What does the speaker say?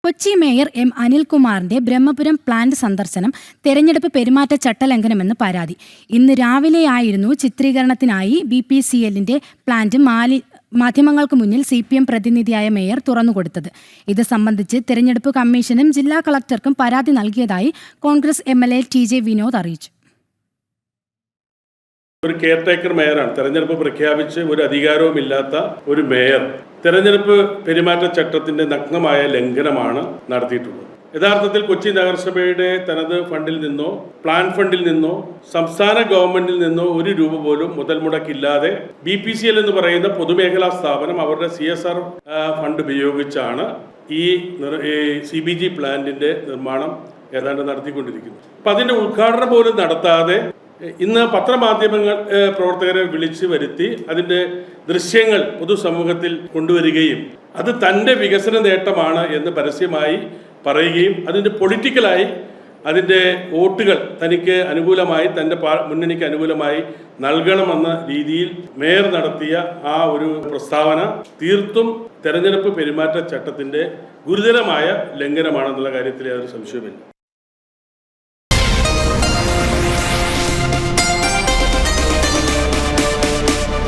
Kochi mayor M അനിൽകുമാറിന്റെ Brahmapuram plant സന്ദർശനം തെരഞ്ഞെടുപ്പ് പെരുമാറ്റച്ചട്ട ലംഘനമെന്ന് പരാതി. ഇന്ന് രാവിലെയായിരുന്നു ചിത്രീകരണത്തിനായി BPCLന്റെ പ്ലാന്റ് മാധ്യമങ്ങൾക്ക് മുന്നിൽ CPM പ്രതിനിധിയായ മേയർ തുറന്നുകൊടുത്തത്. ഇത് സംബന്ധിച്ച് തെരഞ്ഞെടുപ്പ് കമ്മീഷനും ജില്ലാ കളക്ടർക്കും പരാതി നൽകിയതായി കോൺഗ്രസ് MLA TJ വിനോദ് അറിയിച്ചു. ഒരു കെയർടേക്കർ മേയറാണ്. തെരഞ്ഞെടുപ്പ് പ്രഖ്യാപിച്ച് ഒരു അധികാരവുമില്ലാത്ത ഒരു മേയർ തെരഞ്ഞെടുപ്പ് പെരുമാറ്റച്ചട്ടത്തിന്റെ നഗ്നമായ ലംഘനമാണ് നടത്തിയിട്ടുള്ളത്. യഥാർത്ഥത്തിൽ കൊച്ചി നഗരസഭയുടെ തനത് ഫണ്ടിൽ നിന്നോ പ്ലാൻ ഫണ്ടിൽ നിന്നോ സംസ്ഥാന ഗവൺമെന്റിൽ നിന്നോ ഒരു രൂപ പോലും മുതൽ മുടക്കില്ലാതെ BPCL എന്ന് പറയുന്ന പൊതുമേഖലാ സ്ഥാപനം അവരുടെ CSR ഫണ്ട് ഉപയോഗിച്ചാണ് ഈ CBG പ്ലാന്റിന്റെ നിർമ്മാണം ഏതാണ്ട് നടത്തിക്കൊണ്ടിരിക്കുന്നത്. അപ്പം അതിന്റെ ഉദ്ഘാടനം പോലും നടത്താതെ ഇന്ന് പത്രമാധ്യമങ്ങൾ പ്രവർത്തകരെ വിളിച്ചു വരുത്തി അതിൻ്റെ ദൃശ്യങ്ങൾ പൊതുസമൂഹത്തിൽ കൊണ്ടുവരികയും അത് തൻ്റെ വികസന നേട്ടമാണ് എന്ന് പരസ്യമായി പറയുകയും അതിൻ്റെ പൊളിറ്റിക്കലായി അതിൻ്റെ വോട്ടുകൾ തനിക്ക് അനുകൂലമായി തൻ്റെ മുന്നണിക്ക് അനുകൂലമായി നൽകണമെന്ന രീതിയിൽ മേയർ നടത്തിയ ആ ഒരു പ്രസ്താവന തീർത്തും തെരഞ്ഞെടുപ്പ് പെരുമാറ്റച്ചട്ടത്തിൻ്റെ ഗുരുതരമായ ലംഘനമാണെന്നുള്ള കാര്യത്തിൽ യാതൊരു സംശയമില്ല.